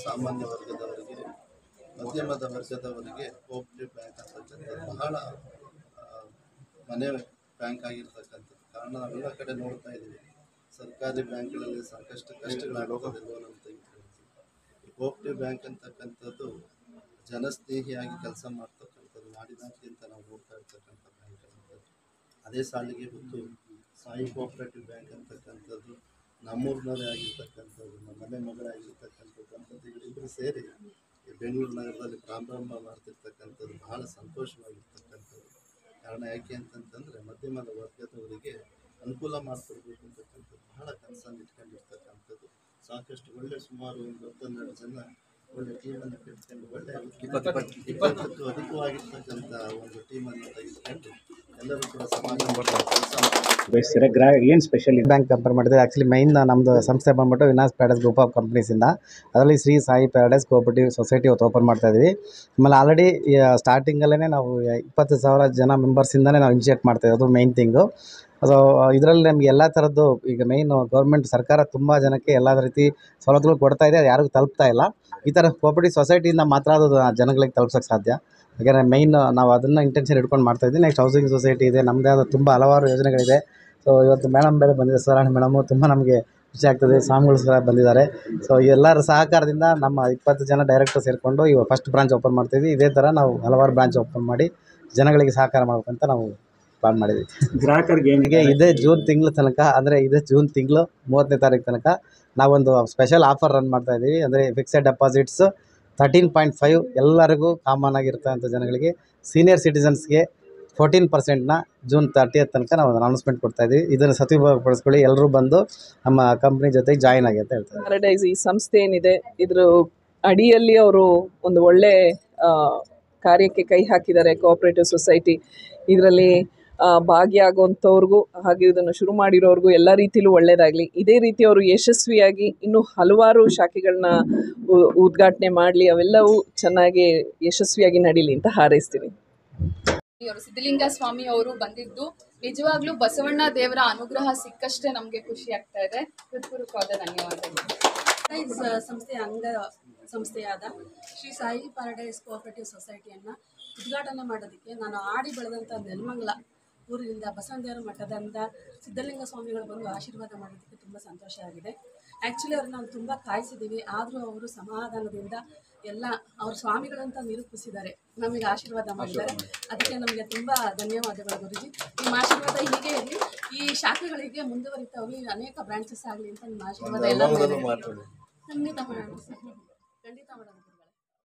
ಸಾಮಾನ್ಯ ವರ್ಗದವರಿಗೆ ಮಧ್ಯಮದ ವರ್ಗದವರಿಗೆ ಕೋಆಪರೇಟಿವ್ ಬ್ಯಾಂಕ್ ಅಂತಕ್ಕಂಥದ್ದು ಬಹಳ ಮನೆ ಬ್ಯಾಂಕ್ ಆಗಿರ್ತಕ್ಕಂಥದ್ದು. ಕಾರಣ ನಾವೆಲ್ಲ ಕಡೆ ನೋಡ್ತಾ ಇದ್ದೀವಿ, ಸರ್ಕಾರಿ ಬ್ಯಾಂಕ್ಗಳಲ್ಲಿ ಸಾಕಷ್ಟು ಕಷ್ಟಗಳಾಗುತ್ತದೆ ಲೋನ್ ಅಂತ ತೆಗೆದುಕೊಳ್ಳಿ. ಕೋಆಪರೇಟಿವ್ ಬ್ಯಾಂಕ್ ಅಂತಕ್ಕಂಥದ್ದು ಜನಸ್ನೇಹಿಯಾಗಿ ಕೆಲಸ ಮಾಡ್ತಕ್ಕಂಥದ್ದು ನಾಡಿನಾದ್ಯಂತ ನಾವು ನೋಡ್ತಾ ಇರ್ತಕ್ಕಂಥ ಬ್ಯಾಂಕ್ ಅಂತದ್ದು. ಅದೇ ಸಾಲಿಗೆ ಮತ್ತು ಸಾಯಿ ಕೋಆಪರೇಟಿವ್ ಬ್ಯಾಂಕ್ ಅಂತಕ್ಕಂಥದ್ದು ನಮ್ಮೂರಿನವರೇ ಆಗಿರ್ತಕ್ಕಂಥದ್ದು, ನಮ್ಮ ಮನೆ ಮಗಳಾಗಿರ್ತಕ್ಕಂಥ ದಂಪತಿಗಳಿಬ್ಬರು ಸೇರಿ ಬೆಂಗಳೂರು ನಗರದಲ್ಲಿ ಪ್ರಾರಂಭ ಮಾಡ್ತಿರ್ತಕ್ಕಂಥದ್ದು ಬಹಳ ಸಂತೋಷವಾಗಿರ್ತಕ್ಕಂಥದ್ದು. ಕಾರಣ ಯಾಕೆ ಅಂತಂತಂದರೆ ಮಧ್ಯಮದ ವರ್ಗದವರಿಗೆ ಅನುಕೂಲ ಮಾಡಿಕೊಡ್ಬೇಕು ಅಂತಕ್ಕಂಥದ್ದು ಬಹಳ ಕನಸನ್ನು ಇಟ್ಕೊಂಡಿರ್ತಕ್ಕಂಥದ್ದು. ಸಾಕಷ್ಟು ಒಳ್ಳೆ ಸುಮಾರು 12 ಜನ ಒಳ್ಳೆ ಟೀಮನ್ನು ಕಟ್ಕೊಂಡು ಒಳ್ಳೆ 20ಕ್ಕೂ ಅಧಿಕವಾಗಿರ್ತಕ್ಕಂಥ ಒಂದು ಟೀಮನ್ನು ತೆಗೆದುಕೊಂಡು ಎಲ್ಲರೂ ಕೂಡ ಏನು ಸ್ಪೆಷಲ್ ಬ್ಯಾಂಕ್ ಕಂಪೇರ್ ಮಾಡಿದ್ರೆ ಆ್ಯಕ್ಚುಲಿ ಮೈನ್ ನಮ್ಮದು ಸಂಸ್ಥೆ ಬಂದ್ಬಿಟ್ಟು ವಿನಾಸ್ ಪ್ಯಾರಡೈಸ್ ಗ್ರೂಪ್ ಆಫ್ ಕಂಪ್ನೀಸಿಂದ, ಅದರಲ್ಲಿ Shri Sai paradise cooperative society ಇವತ್ತು ಓಪನ್ ಮಾಡ್ತಾ ಇದ್ದೀವಿ. ಆಮೇಲೆ ಆಲ್ರೆಡಿ ಸ್ಟಾರ್ಟಿಂಗಲ್ಲೇ ನಾವು 20,000 ಜನ ಮೆಂಬರ್ಸಿಂದಲೇ ನಾವು ಇನಿಷಿಯೇಟ್ ಮಾಡ್ತಾಯಿದ್ದೀವಿ. ಅದು ಮೈನ್ ಥಿಂಗು. ಸೊ ಇದರಲ್ಲಿ ನಮಗೆ ಎಲ್ಲ ಥರದ್ದು ಈಗ ಮೈನು ಗೌರ್ಮೆಂಟ್ ಸರ್ಕಾರ ತುಂಬ ಜನಕ್ಕೆ ಎಲ್ಲ ರೀತಿ ಸವಲತ್ತುಗಳು ಕೊಡ್ತಾ ಇದೆ, ಅದು ಯಾರಿಗೂ ತಲುಪ್ತಾ ಇಲ್ಲ. ಈ ಥರ ಕೋಆಪರೇಟಿವ್ ಸೊಸೈಟಿಯಿಂದ ಮಾತ್ರ ಅದು ಜನಗಳಿಗೆ ತಲುಪ್ಸೋಕ್ಕೆ ಸಾಧ್ಯ. ಯಾಕೆಂದರೆ ಮೈನ್ ನಾವು ಅದನ್ನು ಇಂಟೆನ್ಷನ್ ಇಟ್ಕೊಂಡು ಮಾಡ್ತಾಯಿದ್ದೀವಿ. ನೆಕ್ಸ್ಟ್ ಹೌಸಿಂಗ್ ಸೊಸೈಟಿ ಇದೆ, ನಮ್ಮದೇ ಆದ ತುಂಬ ಹಲವಾರು ಯೋಜನೆಗಳಿದೆ. ಸೊ ಇವತ್ತು ಮೇಡಮ್ ಬೇರೆ ಬಂದಿದೆ, ಸರಾಣಿ ಮೇಡಮು, ತುಂಬ ನಮಗೆ ಖುಷಿ ಆಗ್ತದೆ. ಸ್ವಾಮಿಗಳು ಸಹ ಬಂದಿದ್ದಾರೆ. ಸೊ ಎಲ್ಲರ ಸಹಕಾರದಿಂದ ನಮ್ಮ 20 ಜನ ಡೈರೆಕ್ಟರ್ ಸೇರಿಕೊಂಡು ಇವಾಗ ಫಸ್ಟ್ ಬ್ರಾಂಚ್ ಓಪನ್ ಮಾಡ್ತಾಯಿದ್ವಿ. ಇದೇ ಥರ ನಾವು ಹಲವಾರು ಬ್ರಾಂಚ್ ಓಪನ್ ಮಾಡಿ ಜನಗಳಿಗೆ ಸಹಕಾರ ಮಾಡ್ಬೇಕಂತ ನಾವು ಪ್ಲಾನ್ ಮಾಡಿದ್ವಿ. ಗ್ರಾಹಕರಿಗೆ ಇದೇ ಜೂನ್ ತಿಂಗಳ ತನಕ, ಅಂದರೆ ಇದೇ ಜೂನ್ ತಿಂಗಳು 30ನೇ ತಾರೀಕು ತನಕ ನಾವೊಂದು ಸ್ಪೆಷಲ್ ಆಫರ್ ರನ್ ಮಾಡ್ತಾಯಿದ್ದೀವಿ. ಅಂದರೆ ಫಿಕ್ಸೆಡ್ ಡೆಪಾಸಿಟ್ಸ್ 13.5 ಎಲ್ಲರಿಗೂ ಕಾಮನ್ ಆಗಿರ್ತಕ್ಕಂಥ ಜನಗಳಿಗೆ, ಸೀನಿಯರ್ ಸಿಟಿಸನ್ಸ್ಗೆ 14% ಜೂನ್ 30th ತನಕ ನಾವು ಅನೌನ್ಸ್ಮೆಂಟ್ ಕೊಡ್ತಾಯಿದ್ದೀವಿ. ಇದನ್ನು ಸದುಪಯೋಗಪಡಿಸ್ಕೊಳ್ಳಿ, ಎಲ್ಲರೂ ಬಂದು ನಮ್ಮ ಕಂಪ್ನಿ ಜೊತೆಗೆ ಜಾಯಿನ್ ಆಗಿ ಅಂತ ಹೇಳ್ತಾರೆ. ಪ್ಯಾರಡೈಸ್ ಈ ಸಂಸ್ಥೆ ಏನಿದೆ, ಇದ್ರ ಅಡಿಯಲ್ಲಿ ಅವರು ಒಂದು ಒಳ್ಳೆ ಕಾರ್ಯಕ್ಕೆ ಕೈ ಹಾಕಿದ್ದಾರೆ. ಕೋಆಪರೇಟಿವ್ ಸೊಸೈಟಿ ಇದರಲ್ಲಿ ಭಾಗಿಯಾಗುವಂಥವ್ರಿಗೂ ಹಾಗೆ ಇದನ್ನು ಶುರು ಮಾಡಿರೋರಿಗೂ ಎಲ್ಲ ರೀತಿಯಲ್ಲೂ ಒಳ್ಳೆಯದಾಗಲಿ. ಇದೇ ರೀತಿ ಅವರು ಯಶಸ್ವಿಯಾಗಿ ಇನ್ನೂ ಹಲವಾರು ಶಾಖೆಗಳನ್ನ ಉದ್ಘಾಟನೆ ಮಾಡಲಿ, ಅವೆಲ್ಲವೂ ಚೆನ್ನಾಗಿ ಯಶಸ್ವಿಯಾಗಿ ನಡೀಲಿ ಅಂತ ಹಾರೈಸ್ತೀನಿ. ಸಿದ್ಧಲಿಂಗ ಸ್ವಾಮಿ ಅವರು ಬಂದಿದ್ದು ನಿಜವಾಗ್ಲೂ ಬಸವಣ್ಣ ದೇವರ ಅನುಗ್ರಹ ಸಿಕ್ಕಷ್ಟೇ ನಮಗೆ ಖುಷಿ ಆಗ್ತಾ ಇದೆ. ಹೃತ್ಪೂರ್ವಕವಾದ ಧನ್ಯವಾದಗಳು. ಸಂಸ್ಥೆಯ ಅಂಗ ಸಂಸ್ಥೆಯಾದ ಶ್ರೀ ಸಾಯಿ ಪ್ಯಾರಡೈಸ್ ಕೋಆಪರೇಟಿವ್ ಸೊಸೈಟಿಯನ್ನು ಉದ್ಘಾಟನೆ ಮಾಡೋದಕ್ಕೆ ನಾನು ಆಡಿ ಬೆಳೆದಂಥ ನೆಲಮಂಗಲ ಊರಿನಿಂದ ಬಸವಣ್ಣದೇವರ ಮಠದಿಂದ ಸಿದ್ಧಲಿಂಗ ಸ್ವಾಮಿಗಳು ಬಂದು ಆಶೀರ್ವಾದ ಮಾಡೋದಕ್ಕೆ ತುಂಬ ಸಂತೋಷ ಆಗಿದೆ. ಆ್ಯಕ್ಚುಲಿ ಅವ್ರನ್ನ ನಾವು ತುಂಬ ಕಾಯಿಸಿದ್ದೀವಿ, ಆದರೂ ಅವರು ಸಮಾಧಾನದಿಂದ ಎಲ್ಲ ಅವ್ರ ಸ್ವಾಮಿಗಳಂತ ನಿರೂಪಿಸಿದ್ದಾರೆ, ನಮಗೆ ಆಶೀರ್ವಾದ ಮಾಡಿದ್ದಾರೆ. ಅದಕ್ಕೆ ನಮಗೆ ತುಂಬ ಧನ್ಯವಾದಗಳು ಗುರುಜಿ. ನಿಮ್ಮ ಆಶೀರ್ವಾದ ಹೀಗೆ ಇರಲಿ, ಈ ಶಾಖೆಗಳಿಗೆ ಮುಂದುವರಿತಾ ಹೋಗಿ ಅನೇಕ ಬ್ರಾಂಚಸ್ ಆಗಲಿ ಅಂತ ನಿಮ್ಮ ಆಶೀರ್ವಾದ ಎಲ್ಲ ಖಂಡಿತ ಮಾಡೋಣ.